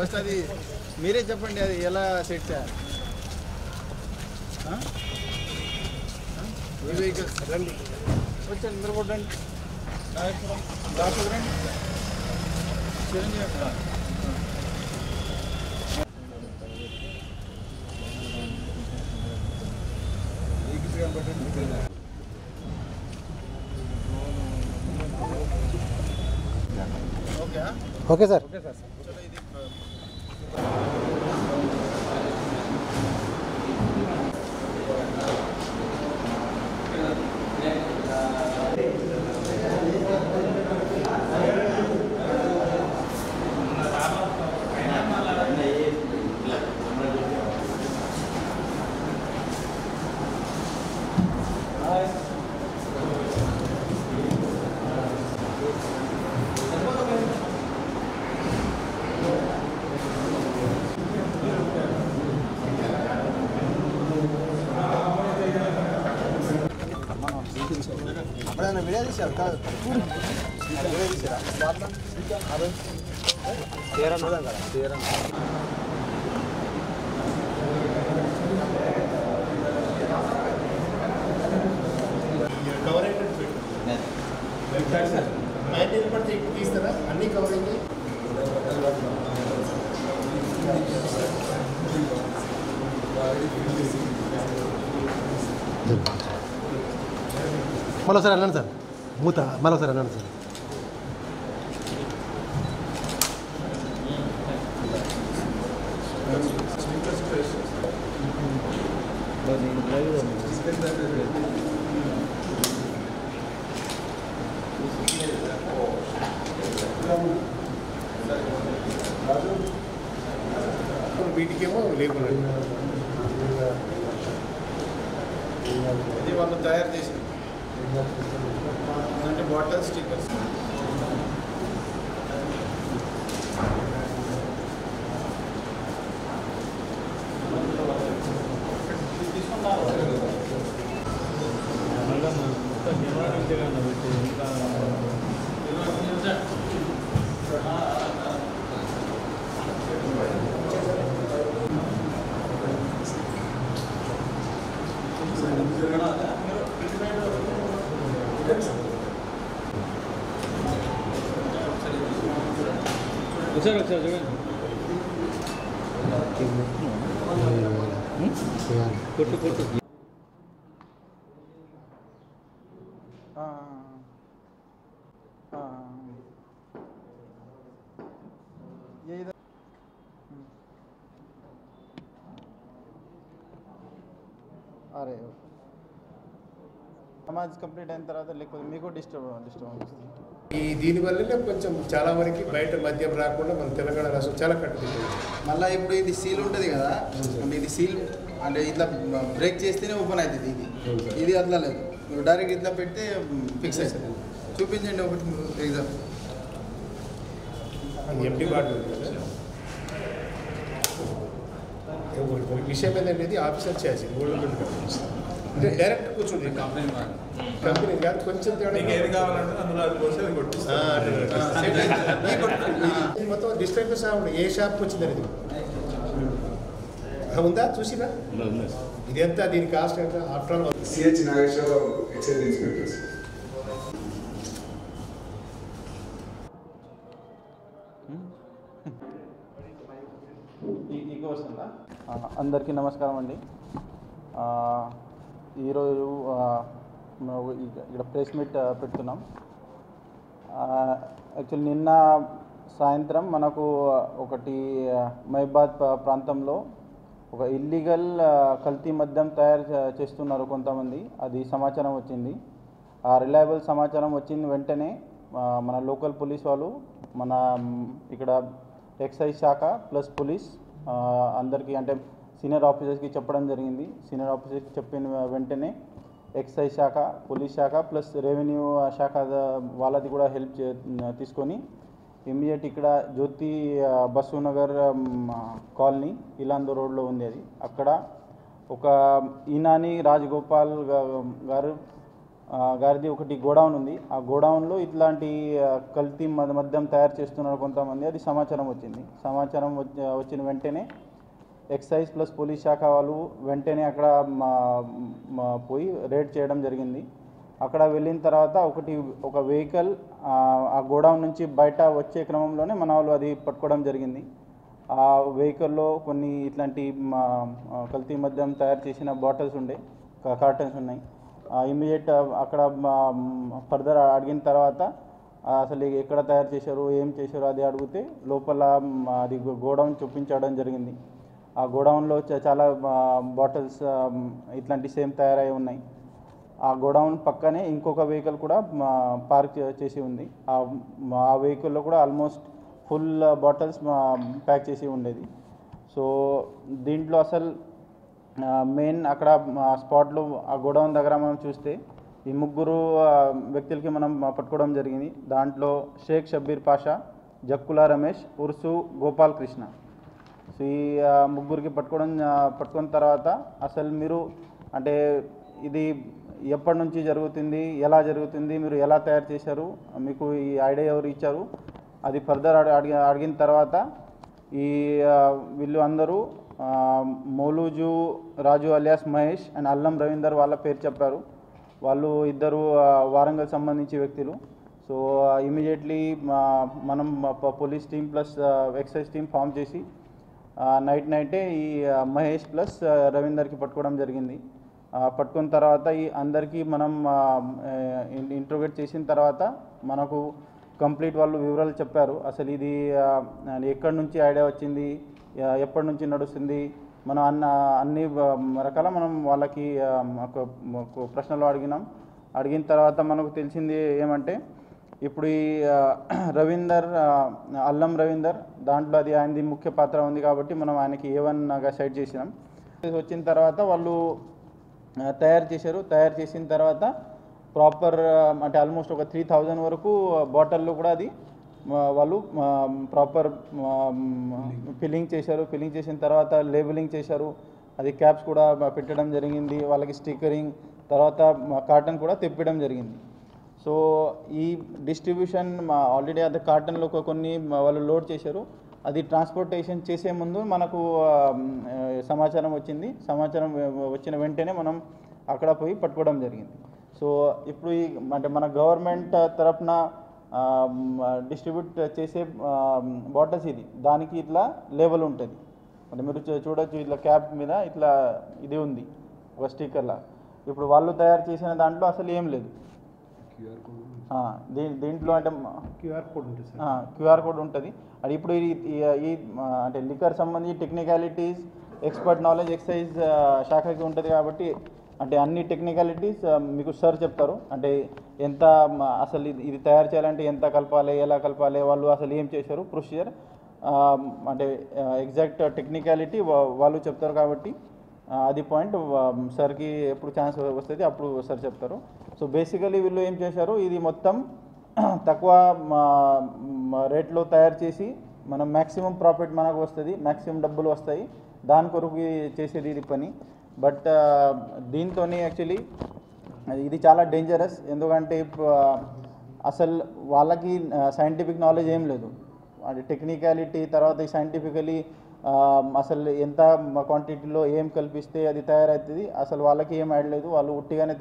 First అది మీరే చెప్పండి, అది ఎలా సెట్ చేయాలి? ఈ వెహికల్స్ రండి, వచ్చండి, మీరు కూడా రండి, దాపు రండి, చిరంజీవి అక్కడ ఓకే సార్. వీడియో తీసారు కాదు, వీడియో తీసారా? తీరం కదా, తీరం కవర్ అయినట్టు మ్యాన్యువల్ పడితే ఎక్కువ తీస్తారా? అన్నీ కవర్ అయింది. మరోసారి అన్నాను సార్, మూత మరోసారి అన్నాను సార్. వీటికేమో లేబుల్ ఇది వాళ్ళు తయారు చేసింది అంటే బాటిల్ స్టిక్కర్స్. కొట్టు కొట్టు అరే నమాజ్ కంప్లీట్ అయిన తర్వాత లేకపోతే మీకు డిస్టర్బ్ వస్తుంది. ఈ దీనివల్లనే కొంచెం చాలా వరకు బయట మద్యం రాకుండా మన తెలంగాణ రాష్ట్రం చాలా కట్టుకుంటుంది. మళ్ళీ ఇప్పుడు ఇది సీల్ ఉంటుంది కదా, అంటే ఇది సీల్ అంటే ఇట్లా బ్రేక్ చేస్తేనే ఓపెన్ అవుతుంది. ఇది అట్లా లేదు, మీరు డైరెక్ట్ ఇట్లా పెడితే ఫిక్స్ అవుతుంది. చూపించండి ఒకటి ఎగ్జాంపుల్. ఎంటీ బాటిల్ ఉంది కదా, ఒక విషయం ఏంటంటే ఆఫీసర్ చేసి అంటే డైరెక్ట్ కూర్చుంది కంపెనీ కాదు, కొంచెం ఏది కావాలంటే అందులో అది పోసి అది మొత్తం డిస్ట్రైక్ సౌండ్ ఏ షాప్కి వచ్చింది అనేది ఉందా చూసినా? ఇది ఎంత, దీని కాస్ట్ ఎంత? After all CH Nageswararao excise inspectors. అందరికీ నమస్కారం అండి. ఈరోజు ఇక్కడ ప్రెస్ మీట్ పెడుతున్నాం. యాక్చువల్లీ నిన్న సాయంత్రం మనకు ఒకటి మహిబాద్ ప్రాంతంలో ఒక ఇల్లీగల్ కల్తీ మద్యం తయారు చేస్తున్నారు కొంతమంది, అది సమాచారం వచ్చింది. ఆ రిలయబుల్ సమాచారం వచ్చిన వెంటనే మన లోకల్ పోలీస్ వాళ్ళు, మన ఇక్కడ ఎక్సైజ్ శాఖ ప్లస్ పోలీస్ అందరికీ అంటే సీనియర్ ఆఫీసర్స్కి చెప్పడం జరిగింది. సీనియర్ ఆఫీసర్స్కి చెప్పిన వెంటనే ఎక్సైజ్ శాఖ, పోలీస్ శాఖ ప్లస్ రెవెన్యూ శాఖ వాళ్ళది కూడా హెల్ప్ తీసుకొని ఇమ్మీడియట్ ఇక్కడ జ్యోతి బసవనగర్ కాలనీ ఇలాందో రోడ్లో ఉంది అది. అక్కడ ఒక ఈనాని రాజగోపాల్ గారు గారిది ఒకటి గోడౌన్ ఉంది. ఆ గోడౌన్లో ఇట్లాంటి కల్తీ మద్యం తయారు చేస్తున్నారు కొంతమంది, అది సమాచారం వచ్చింది. సమాచారం వచ్చిన వెంటనే ఎక్సైజ్ ప్లస్ పోలీస్ శాఖ వాళ్ళు వెంటనే అక్కడ పోయి రేడ్ చేయడం జరిగింది. అక్కడ వెళ్ళిన తర్వాత ఒక వెహికల్ ఆ గోడౌన్ నుంచి బయట వచ్చే క్రమంలోనే మన వాళ్ళు అది పట్టుకోవడం జరిగింది. ఆ వెహికల్లో కొన్ని ఇట్లాంటి కల్తీ మద్యం తయారు చేసిన బాటిల్స్ ఉండే, కార్టన్స్ ఉన్నాయి. ఇమ్మీడియట్ అక్కడ ఫర్దర్ అడిగిన తర్వాత అసలు ఎక్కడ తయారు చేశారు, ఏం చేశారు అది అడిగితే లోపల అది గోడౌన్ చూపించడం జరిగింది. ఆ గోడౌన్లో చాలా బాటిల్స్ ఇట్లాంటి సేమ్ తయారై ఉన్నాయి. ఆ గోడౌన్ పక్కనే ఇంకొక వెహికల్ కూడా పార్క్ చేసి ఉంది. ఆ వెహికల్లో కూడా ఆల్మోస్ట్ ఫుల్ బాటిల్స్ ప్యాక్ చేసి ఉండేది. సో దీంట్లో అసలు మెయిన్ అక్కడ స్పాట్లో ఆ గోడౌన్ దగ్గర మనం చూస్తే ఈ ముగ్గురు వ్యక్తులకి మనం పట్టుకోవడం జరిగింది. దాంట్లో షేక్ షబ్బీర్ పాషా, జక్కుల రమేష్, ఉర్సు గోపాల్ కృష్ణ. సో ఈ ముగ్గురికి పట్టుకున్న తర్వాత అసలు మీరు అంటే ఇది ఎప్పటి నుంచి జరుగుతుంది, ఎలా జరుగుతుంది, మీరు ఎలా తయారు చేశారు, మీకు ఈ ఐడియా ఎవరు ఇచ్చారు, అది ఫర్దర్ అడిగిన తర్వాత ఈ వీళ్ళు అందరూ మౌలూజు రాజు అలియాస్ మహేష్ అండ్ అల్లం రవీందర్ వాళ్ళ పేరు చెప్పారు. వాళ్ళు ఇద్దరు వారంగల్ సంబంధించి వ్యక్తులు. సో ఇమీడియట్లీ మనం police team plus excise team form చేసి నైటే ఈ మహేష్ ప్లస్ రవీందర్కి పట్టుకోవడం జరిగింది. పట్టుకున్న తర్వాత ఈ అందరికీ మనం ఇంట్రోగేట్ చేసిన తర్వాత మనకు కంప్లీట్ వాళ్ళు వివరాలు చెప్పారు. అసలు ఇది ఎక్కడి నుంచి ఐడియా వచ్చింది, ఎప్పటి నుంచి నడుస్తుంది, మనం అన్ని రకాల మనం వాళ్ళకి ప్రశ్నలు అడిగిన తర్వాత మనకు తెలిసింది ఏమంటే ఇప్పుడు ఈ రవీందర్ అల్లం రవీందర్ దాంట్లో అది ఆయనది ముఖ్య పాత్ర ఉంది కాబట్టి మనం ఆయనకి A1గా సైడ్ చేసినాం. వచ్చిన తర్వాత వాళ్ళు తయారు చేసిన తర్వాత ప్రాపర్ అంటే ఆల్మోస్ట్ ఒక 3000 వరకు బాటిల్లో కూడా అది వాళ్ళు ప్రాపర్ ఫిల్లింగ్ చేసిన తర్వాత లేబులింగ్ చేశారు. అది క్యాప్స్ కూడా పెట్టడం జరిగింది, వాళ్ళకి స్టిక్కరింగ్, తర్వాత కాటన్ కూడా తెప్పడం జరిగింది. సో ఈ డిస్ట్రిబ్యూషన్ ఆల్రెడీ అది కాటన్లో కొన్ని వాళ్ళు లోడ్ చేశారు. అది ట్రాన్స్పోర్టేషన్ చేసే ముందు మనకు సమాచారం వచ్చింది. సమాచారం వచ్చిన వెంటనే మనం అక్కడ పోయి పట్టుకోవడం జరిగింది. సో ఇప్పుడు అంటే మన గవర్నమెంట్ తరఫున డిస్ట్రిబ్యూట్ చేసే బాటిల్స్ దానికి ఇట్లా లేబుల్ ఉంటుంది. అంటే మీరు చూడొచ్చు ఇట్లా క్యాప్ మీద ఇట్లా ఇది ఉంది ఒక స్టిక్కర్లా. ఇప్పుడు వాళ్ళు తయారు చేసిన దాంట్లో అసలు ఏం లేదు. దీంట్లో అంటే క్యూఆర్ కోడ్ ఉంటుంది. అది ఇప్పుడు ఈ అంటే లిక్కర్ సంబంధించి టెక్నికాలిటీస్ ఎక్స్పర్ట్ నాలెడ్జ్ ఎక్సైజ్ శాఖకి ఉంటుంది కాబట్టి అంటే అన్ని టెక్నికాలిటీస్ మీకు సార్ చెప్తారు. అంటే ఎంత అసలు ఇది తయారు చేయాలంటే ఎంత కలపాలి, ఎలా కలపాలి, వాళ్ళు అసలు ఏం చేశారు, ప్రొసీజర్ అంటే ఎగ్జాక్ట్ టెక్నికాలిటీ వాళ్ళు చెప్తారు కాబట్టి అది పాయింట్ సార్కి ఎప్పుడు ఛాన్స్ వస్తుంది అప్పుడు సార్ చెప్తారు. సో బేసికలీ వీళ్ళు ఏం చేశారు, ఇది మొత్తం తక్కువ రేట్లో తయారు చేసి మనం మ్యాక్సిమం ప్రాఫిట్ మనకు వస్తుంది, మ్యాక్సిమం డబ్బులు వస్తాయి, దాని కొరకు చేసేది ఇది పని. బట్ దీంతో యాక్చువల్లీ ఇది చాలా డేంజరస్. ఎందుకంటే అసలు వాళ్ళకి సైంటిఫిక్ నాలెడ్జ్ ఏం లేదు. అంటే టెక్నికాలిటీ తర్వాత సైంటిఫికలీ అసలు ఎంత క్వాంటిటీలో ఏం కల్పిస్తే అది తయారవుతుంది అసలు వాళ్ళకి ఏం ఐడియా లేదు. వాళ్ళు ఉట్టిగానే